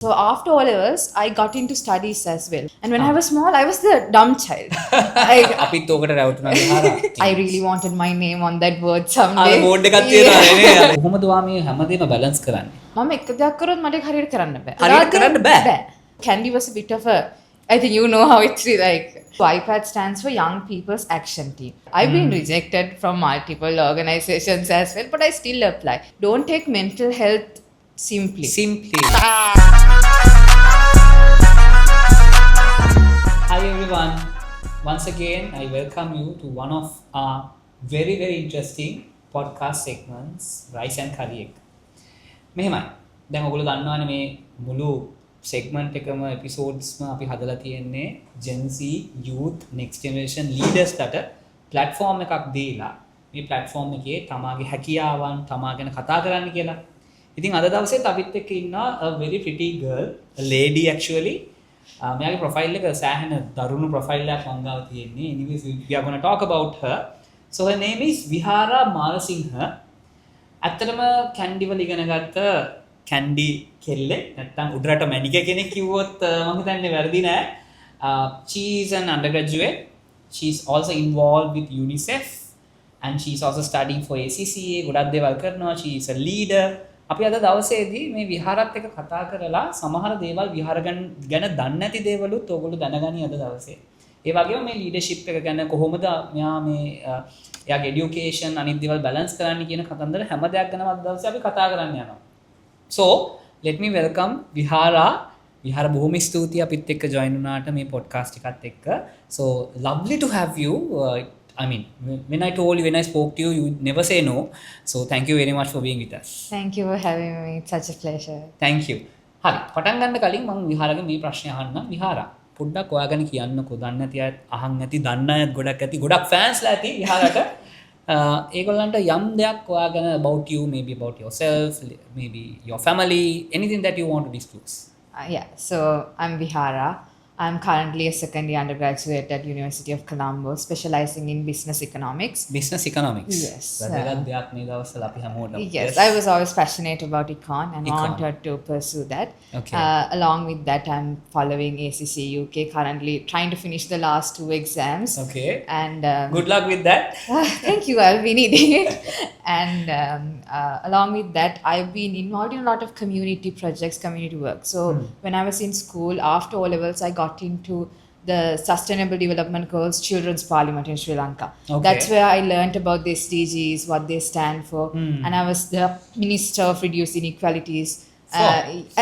So after all levels, I got into studies as well. And when I was small, I was the dumb child. අපිත් ඕකට රැවටුණා විහාරා. I really wanted my name on that word someday. අර board එකක් තියෙනවා නේ. කොහොමද ඔයා මේ හැමදේම බැලන්ස් කරන්නේ? මම එක දෙයක් කරොත් මට ඒක හරියට කරන්න බෑ. හරියට කරන්න බෑ. Kandy was a bit of a, I think you know how it's like. YPAT stands for Young People's Action Team. I've been rejected from multiple organizations as well, but I still apply. Don't take mental health simply. Hi everyone. Once again, I welcome you to one of our very interesting podcast segments, Rice and Curry Egg. මෙහෙමයි. දැන් ඔයගොල්ලෝ දන්නවනේ මේ මුළු segment එකම episodes අපි හදලා තියෙන්නේ Gen Z youth next generation leaders ට platform එකක් දීලා මේ platform එකේ තමාගේ හැකියාවන් තමා ගැන කතා කරන්න කියලා. ඉතින් අද දවසේත් අපිත් එක්ක ඉන්නවා a very pretty girl, a lady actually. මෙයාගේ profile එක සෑහෙන දරුණු profile එකක් මං ගාව තියෙන්නේ. Anyways, we are going to talk about her. So her name is Vihara Marasinghe. ඇත්තටම Kandy වල ඉගෙන ගත්ත Kandy කෙල්ල නැත්තම් උඩරට මැනික කෙනෙක් කිව්වොත් මම හිතන්නේ වැරදි නෑ. She is an undergraduate. She is also involved with UNICEF and she is also studying for ACCA. ගොඩක් දේවල් කරනවා. She is a leader. අපි අද දවසේදී මේ විහාරත් එක්ක කතා කරලා සමහර දේවල් විහාර ගැන දන්නේ නැති දේවලුත් ඕගොල්ලෝ දැනගනි අද දවසේ. ඒ වගේම මේ ලීඩර්ෂිප් එක ගැන කොහොමද මෙයා මේ එයාගේ এডুকেෂන් අනිත් දේවල් බැලන්ස් කරන්න කියන කතන්දර හැම දෙයක් ගැනම අද දවසේ අපි කතා කරන්න යනවා. So, let me welcome Vihara. Vihara බොහොම ස්තුතියි අපිත් එක්ක join වුණාට මේ podcast එකත් එක්ක. So, lovely to have you. I mean, when I spoke to you, you never say no. So, thank you very much for being with us. Thank you for having me. It's such a pleasure. Thank you. හරි. පටන් ගන්න කලින් මම විහාරගේ මේ ප්‍රශ්නේ අහන්නම්. විහාරා පොඩ්ඩක් ඔයා ගැන කියන්නකෝ. දන්නේ නැති අය අහන් නැති දන්න අයත් ගොඩක් ඇති. ගොඩක් fans-ලා ඇති විහාරට. ඒගොල්ලන්ට යම් දෙයක් ඔයා ගැන about you, maybe about yourself, maybe your family, anything that you want to disclose. Yeah, so I'm Vihara. I'm currently a second year undergraduate at University of Colombo, specializing in business economics. Business economics? Yes. වැදගත් දෙයක් මේ දවස්වල අපි හැමෝටම. Yes, I was always passionate about econ and wanted to pursue that. Okay. Along with that, I'm following ACCA UK, currently trying to finish the last 2 exams. Okay. And good luck with that. Thank you, I'll be needing it. And along with that, I've been involved in a lot of community projects, community work. So when I was in school, after O levels, I got into the Sustainable Development Goals Children's Parliament in Sri Lanka. Okay. That's where I learnt about the SDGs, what they stand for. And I was the Minister of Reduced Inequalities.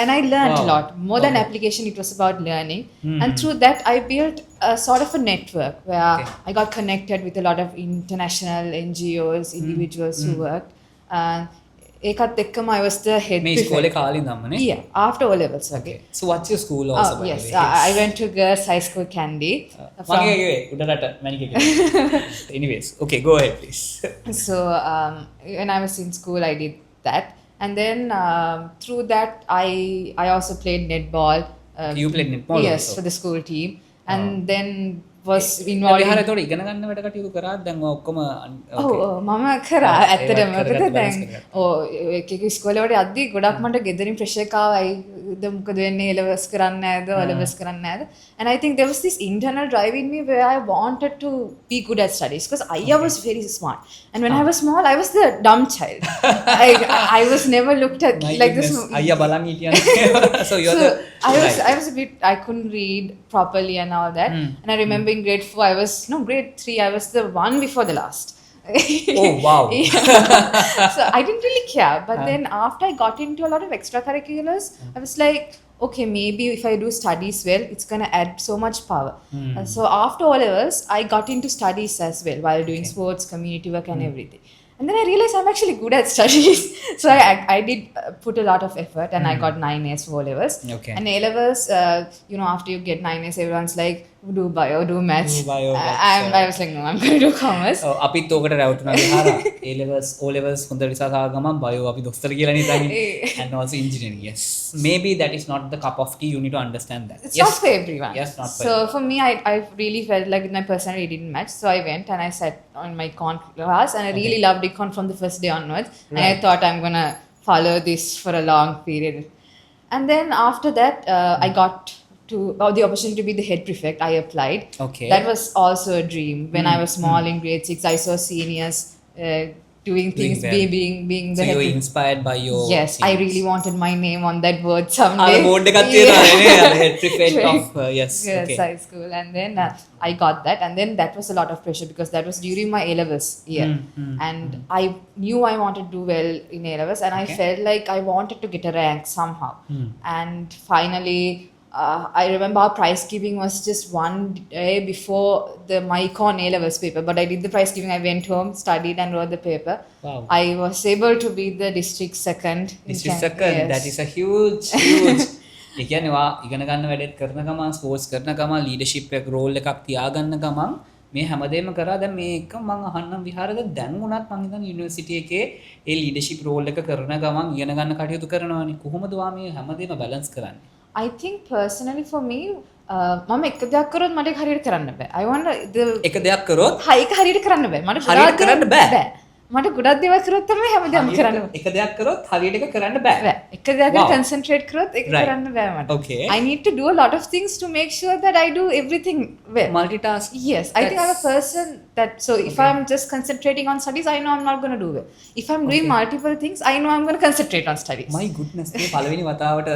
And I learned a lot. More than application, it was about learning. And through that, I built a sort of a network where I got connected with a lot of international NGOs, individuals who worked. ඒකත් එක්කම I was the head මේ prefect. ඉස්කෝලේ කාලේ ඉඳන්මනේ. Yeah, after O levels. Okay. So what's your school also? by Yes, the way? I went to Girls High School Kandy. මගේ උඩරට මැනික Anyways, okay, go ahead please. So when I was in school, I did that, and then through that, I also played netball. You played netball Yes, also? for the school team, and then was involved. විහාරේ තෝර ඉගෙන ගන්න වැඩ කටයුතු කරාද දැන් ඔක්කොම මම කරා ඇත්තටම මොකද කරගත්ත දැන් balance එක එක ඉස්කෝලේ වලට යද්දි ගොඩක් මට ගෙදරින් ප්‍රෙෂර් එක ආවා අයිද මොකද වෙන්නේ එලවස් කරන්න නැද්ද ඔලවස් කරන්න නැද්ද and I think there was this internal drive in me where I wanted to be good at studies because I was very smart and when I was small I was the dumb child. I was never looked at like this. අයියා බලන් හිටියනේ. So you're the I was a bit, I couldn't read properly and all that. And I remember in grade 4, grade 3, I was the one before the last. Oh, wow. So I didn't really care. But then after I got into a lot of extracurriculars, I was like, okay, maybe if I do studies well, it's going to add so much power. So after O levels, I got into studies as well while doing sports, community work and everything. And then I realized I'm actually good at studies. So I did put a lot of effort and I got 9 A's for O levels. Okay. And A levels, after you get 9 A's, everyone's like, do bio, do maths. Do bio, I was like, no, I'm going to do commerce. අපිත් ඕකට රැවටුණා විහාරා. A levels, O levels හොඳ result ආව ගමන් bio අපි දොස්තර කියලා නිතන් and also engineering. Yes. Maybe that is not the cup of tea. You need to understand that. It's not for everyone. Yes, not for So for me, I really felt like my personality didn't match. So I went and I sat on my econ class and I really loved econ from the first day onwards. And I thought I'm going to follow this for a long period. And then after that, I got the opportunity to be the head prefect. I applied. Okay. That was also a dream. When I was small in grade 6, I saw seniors doing things, well. being So the you head were inspired by your Yes, I seniors. really wanted my name on that board someday. the board එකක් තියෙනවා නේ අර head prefect of yes. Yes, Okay. high school. And then I got that. And then that was a lot of pressure because that was during my A levels year. And I knew I wanted to do well in A levels, and I felt like I wanted to get a rank somehow. And finally, I remember our prize giving was just one day before my econ A levels paper. But I did the prize giving. I went home, studied, and wrote the paper. Wow. I was able to be the district second. District second. Yes. That is a huge. ඒ කියන්නේ වා ඉගෙන ගන්න වැඩේත් කරන ගමන් sports කරන ගමන් leadership එක roll එකක් තියාගන්න ගමන් මේ හැමදේම කරා දැන් මේ එක මම අහන්නම් විහාරද දැන් උනත් මම හිතන්නේ යුනිවර්සිටි එකේ ඒ ලීඩර්ෂිප් රෝල් එක කරන ගමන් ඉගෙන ගන්න කටයුතු කරනවානේ කොහොමද වා මේ හැමදේම බැලන්ස් කරන්නේ I think personally for me, මම එක දෙයක් කරොත් මට ඒක හරියට කරන්න බෑ. I want the එක දෙයක් කරොත් ඒක හරියට කරන්න බෑ. මට හරියට කරන්න බෑ. මට ගොඩක් දේවල් කරොත් තමයි හැමදේම කරන්න බෑ. එක දෙයක් කරොත් හරියට එක කරන්න බෑ. එක දෙයකට concentrate කරොත් ඒක කරන්න බෑ මට. Okay. I need to do a lot of things to make sure that I do everything well. Multitask. Yes, I think I'm a person that if I'm just concentrating on studies, I know I'm not going to do well. If I'm doing multiple things, I know I'm going to concentrate on studies. My goodness, මේ පළවෙනි වතාවට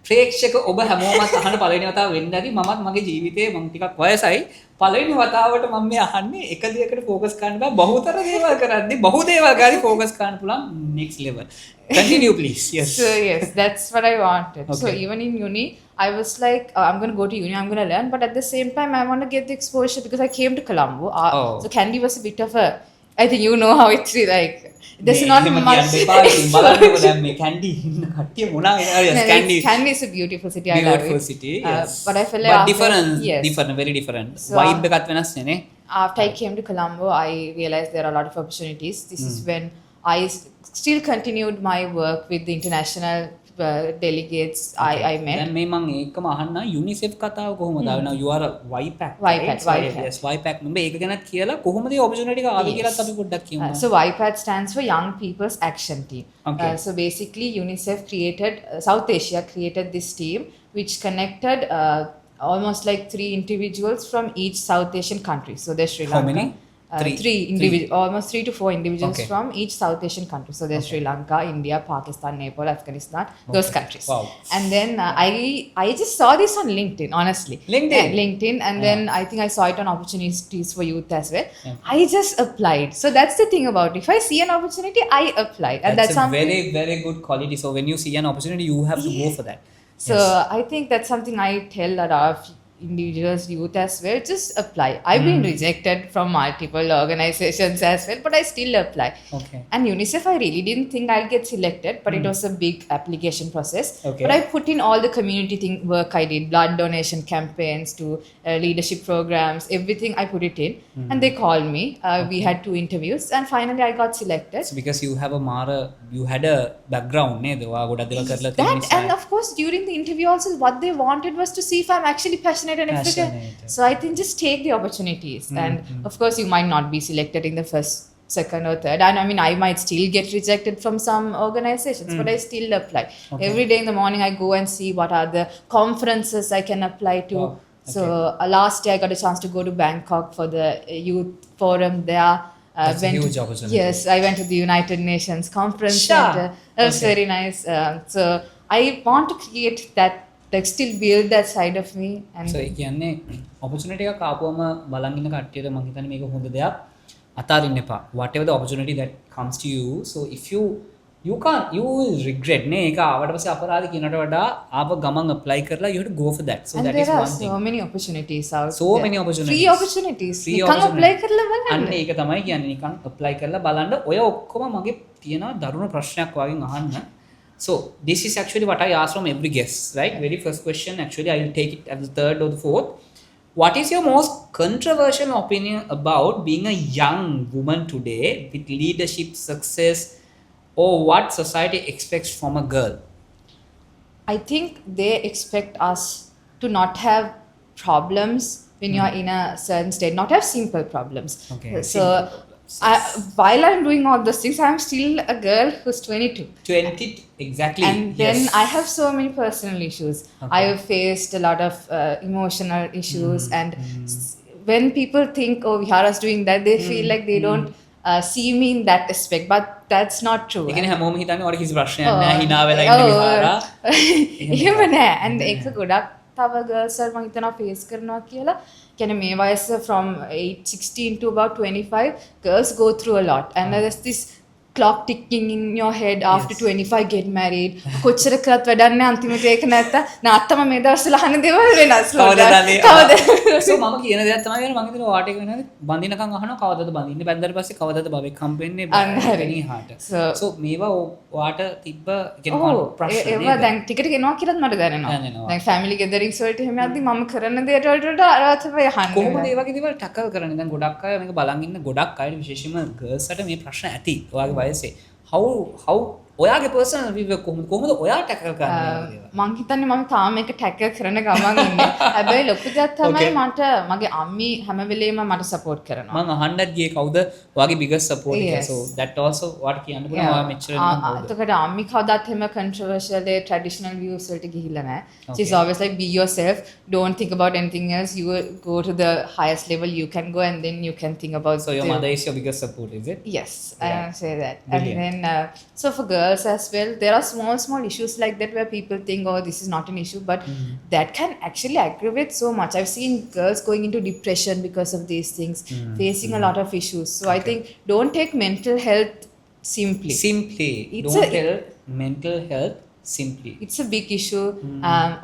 ප්‍රේක්ෂක ඔබ හැමෝමත් අහන පළවෙනි වතාව වෙන්න ඇති මමත් මගේ ජීවිතේ මම ටිකක් වයසයි පළවෙනි වතාවට මම මේ අහන්නේ එක දෙයකට ફોකස් කරන්න බෑ බහුතර දේවල් කරද්දි බහු දේවල් ගානේ ફોකස් කරන්න පුළුවන් next level. Continue please. Yes. So yes, that's what I wanted. Okay. So even in uni, I was like, I'm going to go to uni, I'm going to learn, but at the same time, I want to get the exposure because I came to Colombo. So Kandy was a bit of a, I think you know how it's like. There's not much. බලන්නකො දැන් මේ Kandy ඉන්න කට්ටිය මොනවා Kandy is a beautiful city. I love it. Beautiful city. Yes. But I felt like but different, yes. different, very different. So, vibe එකත් වෙනස් නේ. After I came to Colombo, I realized there are a lot of opportunities. This is when I still continued my work with the international delegates I met. දැන් මේ මම ඒකම අහන්න UNICEF කතාව කොහොමද ආවේ? Now you are a YPAT. YPAT. Yes, YPAT. නුඹ ඒක ගැනත් කියලා කොහොමද මේ opportunity එක ආවේ කියලාත් අපි පොඩ්ඩක් කියමු. So YPAT stands for Young People's Action Team. Okay. So basically UNICEF created, South Asia created this team which connected almost like 3 individuals from each South Asian country. So there's Sri Lanka. How many? Almost 3 to 4 individuals from each South Asian country. So there's Sri Lanka, India, Pakistan, Nepal, Afghanistan, those countries. Wow. And then I just saw this on LinkedIn, honestly. LinkedIn, and then I think I saw it on opportunities for youth as well. I just applied. So that's the thing about it. If I see an opportunity, I apply, and that's a very, very good quality. So when you see an opportunity, you have to go for that. So I think that's something I tell a lot of individuals, youth as well, just apply. I've been rejected from multiple organizations as well, but I still apply. Okay. And UNICEF, I really didn't think I'll get selected, but it was a big application process. Okay. But I put in all the community work I did, blood donation campaigns to leadership programs, everything I put it in. And they called me. We had 2 interviews, and finally I got selected. So because you have you had a background, That, and of course during the interview also what they wanted was to see if I'm actually passionate and African. So I think just take the opportunities. And of course you might not be selected in the first, second or third. And I mean I might still get rejected from some organizations, but I still apply. Every day in the morning I go and see what are the conferences I can apply to. Wow. Okay. So last year I got a chance to go to Bangkok for the youth forum there. That's a huge opportunity. Yes, I went to the United Nations conference center. That was very nice. So I want to create that, like still build that side of me. And so ඒ කියන්නේ opportunity එකක් ආපුවම බලන් ඉන්න කට්ටියට මම හිතන්නේ මේක හොඳ දෙයක් අතාරින්න එපා. Whatever the opportunity that comes to you, so if you will regret නේ ඒක ආවට පස්සේ අපරාධ කියනට වඩා ආව ගමන් apply කරලා you have to go for that. So and that there is are one thing. so many opportunities out So there. many opportunities. Free opportunities. Free නිකන් apply opportunity. කරලා බලන්න. අන්න ඒක තමයි කියන්නේ නිකන් apply කරලා බලන්න ඔය ඔක්කොම මගේ තියෙන දරුණු ප්‍රශ්නයක් වගේ අහන්න. So this is actually what I ask from every guest, right? Very first question, actually I will take it as the third or the fourth. What is your most controversial opinion about being a young woman today with leadership, success, or what society expects from a girl? I think they expect us to not have problems when you are in a certain state, not have simple problems. Okay, So While I'm doing all those things, I'm still a girl who's 22. 20, exactly. And then I have so many personal issues. Okay. I have faced a lot of emotional issues, and when people think, oh, Vihara's doing that, they feel like they don't see me in that aspect, but that's not true. ඒ කියන්නේ හැමෝම හිතන්නේ ඔයාට කිසි ප්‍රශ්නයක් නැහැ hina වෙලා ඉන්න විහාරා. එහෙම නෑ. And ඒක ගොඩක් තව girls මම හිතනවා face කරනවා කියලා. කියන්නේ මේ වයස from 16 to about 25, girls go through a lot, and there's this clock ticking in your head after 25 get married. කොච්චර කරත් වැඩක් නැහැ අන්තිමට ඒක නැත්තා නාත්තම මේ දවස්වල අහන දේවල් වෙනස් කවදාද so මම කියන දේක් තමයි වෙන මම හිතනවා වාට එක වෙනවාද බඳිනකම් අහනවා කවදාද බඳින්නේ බැන්දට පස්සේ කවදාද බබෙක් හම්බ වෙන්නේ බැරි හාට so මේවා වාට තිබ්බ කියන්නේ ප්‍රශ්න ඒවා දැන් ටික ටික එනවා කියලාත් මට දැනෙනවා දැන් family gatherings වලට එහෙම යද්දි මම කරන දේට වලට අර තමයි අහන්නේ කොහොමද ඒ වගේ දේවල් ටැකල් කරන්නේ දැන් ගොඩක් අය මේක බලන් ඉන්න ගොඩක් අය විශේෂයෙන්ම girls අට මේ ප්‍රශ්න ඇති ඔයාගේ වයසේ how ඔයාගේ personal view කොහොමද ඔයා ටැකල් කරන්නේ මං හිතන්නේ මම තාම මේක ටැකල් කරන ගමන් ඉන්නේ හැබැයි ලොකු දෙයක් තමයි මට මගේ අම්මි හැම වෙලේම මට සපෝට් කරනවා මං අහන්නත් ගියේ කවුද ඔයාගේ biggest support එක so that also what කියන්න පුළුවන් ඔයා මෙච්චර එතකොට අම්මි කවදාත් එහෙම controversial traditional views වලට ගිහිල්ලා නැහැ she's always like be yourself don't think about anything else you go to the highest level you can go and then you can think about so your mother is your biggest support is it yes I say that brilliant. And then so for girls as well there are small issues like that where people think oh this is not an issue but that can actually aggravate so much. I've seen girls going into depression because of these things facing a lot of issues so I think don't take mental health simply mental health simply it's a big issue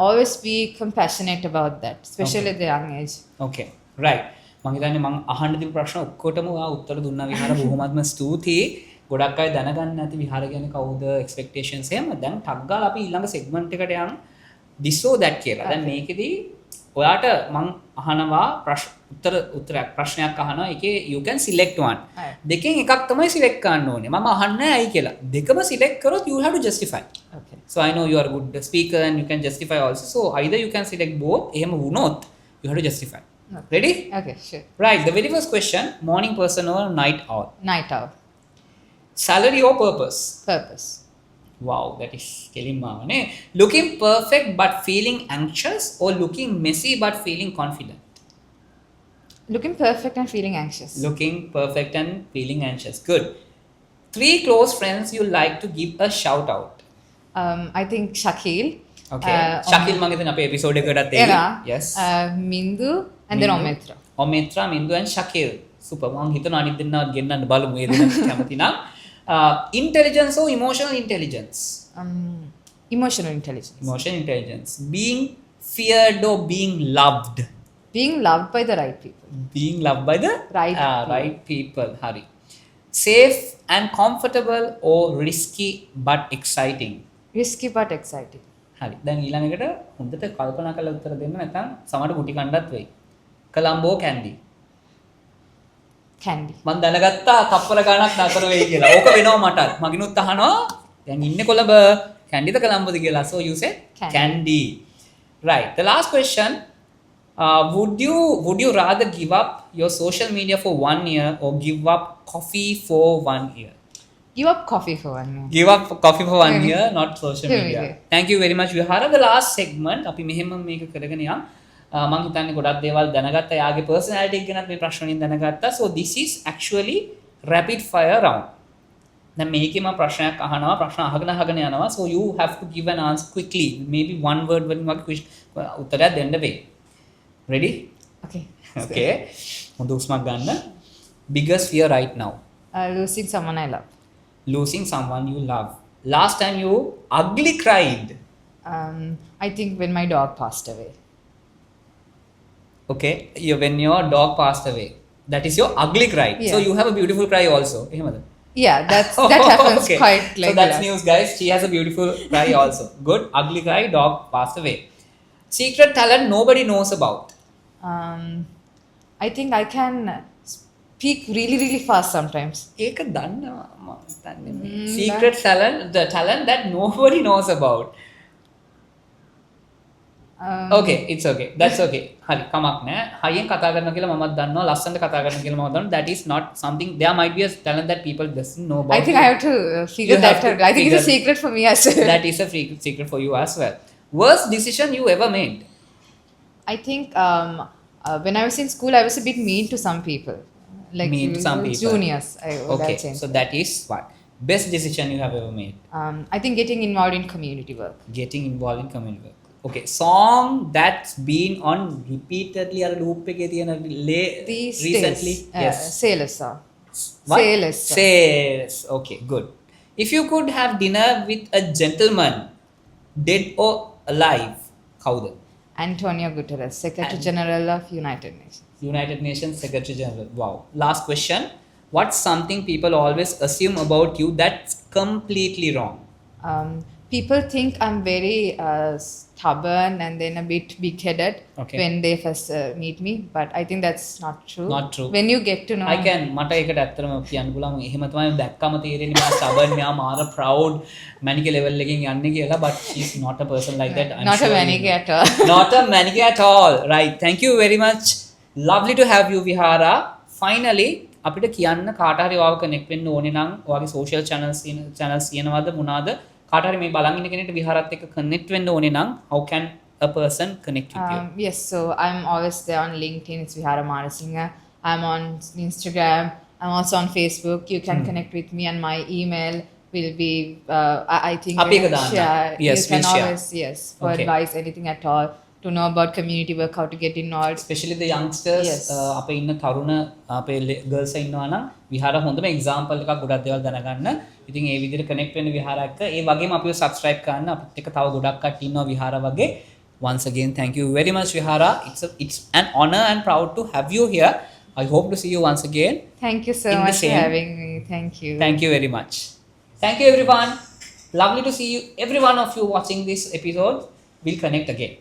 always be compassionate about that especially at the young age okay right මම හිතන්නේ මම අහන්න දීපු ප්‍රශ්න ඔක්කොටම ඔයා උත්තර දුන්නා විහාර බොහොමත්ම ස්තුතියි ගොඩක් අය දැනගන්න නැති විහාර කියන්නේ කවුද expectations එහෙම දැන් ටක් ගාලා අපි ඊළඟ segment එකට යමු this or that කියලා. දැන් මේකෙදි ඔයාට මම අහනවා ප්‍රශ්නයක් අහනවා ඒකේ you can select one. දෙකෙන් එකක් තමයි select කරන්න ඕනේ. මම අහන්නේ ඇයි කියලා. දෙකම select කරොත් you have to justify. Okay. So I know you are a good speaker and you can justify also. So either you can select both. එහෙම වුණොත් you have to justify. Okay. Ready? Okay, sure. Right. The very first question, morning person or night owl? Night owl. Salary or purpose? Purpose. Wow, that is kelimma ne. Looking perfect but feeling anxious or looking messy but feeling confident? Looking perfect and feeling anxious. Looking perfect and feeling anxious. Good. 3 close friends you like to give a shout out? I think Shakil. Okay. Shakil මම හිතන්නේ අපේ episode එකකටත් එයි. Yes. Mindu and then Omitra. Omitra, Mindu and Shakil. Super. මම හිතනවා අනිත් දෙන්නා ගෙන්නන්න බලමු මේ දෙන්න කැමති නම්. Intelligence or emotional intelligence? Emotional intelligence. Emotional intelligence. Being feared or being loved? Being loved by the right people. Being loved by the right people. Hari. Safe and comfortable or risky but exciting? Risky but exciting. හරි. දැන් ඊළඟට හොඳට කල්පනා කරලා උත්තර දෙන්න නැත්නම් සමහරට කුටි කණ්ඩත් වෙයි. Colombo Kandy. Kandy. මම දැනගත්තා කප්පල ගණක් නතර වෙයි කියලා. ඕක වෙනවා මටත්. මගිනුත් අහනවා දැන් ඉන්නේ කොළඹ Kandyද Colomboද කියලා. So you said Kandy. Right. The last question, would you rather give up your social media for 1 year or give up coffee for 1 year? Give up coffee for 1 year. Give up coffee for 1 year, not social media. Thank you very much. Vihara, the last segment අපි මෙහෙම මේක කරගෙන යමු. මම හිතන්නේ ගොඩක් දේවල් දැනගත්තා. යාගේ personality එක ගැනත් මේ ප්‍රශ්න වලින් දැනගත්තා. So this is actually rapid fire round. දැන් මේකේ මම ප්‍රශ්නයක් අහනවා. ප්‍රශ්න අහගෙන යනවා. So you have to give an answer quickly. Maybe one word වලින් වගේ උත්තරයක් දෙන්න වෙයි. Ready? Okay. Okay. හොඳ උස්මක් ගන්න. Biggest fear right now? Losing someone I love. Losing someone you love. Last time you ugly cried? I think when my dog passed away. Okay, when your dog passed away. That is your ugly cry. Yeah. So you have a beautiful cry also. Yeah, that happens okay. Quite like so that's news, guys. She has a beautiful cry also. Good. Ugly cry, dog passed away. Secret talent nobody knows about. I think I can speak really fast sometimes. ඒක දන්නවා මම දන්නේ. Secret talent, the talent that nobody knows about. Okay, it's okay. That's okay. හරි කමක් නැහැ. හයියෙන් කතා කරනවා කියලා මමත් දන්නවා. ලස්සනට කතා කරනවා කියලා මම දන්නවා. That is not something. There might be a talent that people doesn't know about. I think I have to figure You have that to out. I think it's a figure- secret for me as well. That is a secret for you as well. Worst decision you ever made? I think when I was in school, I was a bit mean to some people. Like Mean to some people. juniors. I would Okay, have changed. so that is what? Best decision you have ever made? I think getting involved in community work. Getting involved in community work. Okay, song that's been on repeatedly අර loop එකේ තියෙන These recently. days, Yes. Sailors song. What? Sailors song. Sailors. Okay, good. If you could have dinner with a gentleman, dead or alive, කවුද? Antonio Guterres, Secretary General of United Nations. United Nations Secretary General. Wow. Last question. What's something people always assume about you that's completely wrong? People think I'm very stubborn and then a bit big-headed Okay. when they first meet me, but I think that's not true. Not true. When you get to know, I can මට ඒකට ඇත්තටම කියන්න පුළුවන් එහෙම තමයි දැක්කම තේරෙන්නේ මම stubborn මෙයා මාර proud මැනික level එකකින් යන්නේ කියලා but she's not a person like that. I'm not sure a you manic know. at all. Not a manic at all. Right. Thank you very much. Lovely to have you Vihara. Finally අපිට කියන්න කාට හරි ඔයාව connect වෙන්න ඕනේ නම් ඔයාගේ social channels තියෙනවද මොනවාද කාට හරි මේ බලන් ඉන්න කෙනෙක්ට විහාරත් එක්ක connect වෙන්න ඕනේ නම් how can a person connect with you? Yes, so I'm always there on LinkedIn. It's Vihara Marasinghe. I'm on Instagram. I'm also on Facebook. You can connect with me, and my email will be. I think අපි එක දාන්න. Yes, you can we'll share. always for Okay. advice, anything at all, to know about community work, how to get involved. Especially the youngsters Yes. අපේ ඉන්න තරුණ අපේ girls ඉන්නවා නම් විහාර හොඳම example එකක් ගොඩක් දේවල් දැනගන්න. ඉතින් ඒ විදිහට connect වෙන්න විහාර එක්ක ඒ වගේම අපිව subscribe කරන්න අපිත් එක්ක තව ගොඩක් කට්ටිය ඉන්නවා විහාර වගේ. Once again thank you very much Vihara. It's an honor and proud to have you here. I hope to see you once again. Thank you so In the much for same. having me. Thank you. Thank you very much. Thank you everyone. Lovely to see you every one of you watching this episode. We'll connect again.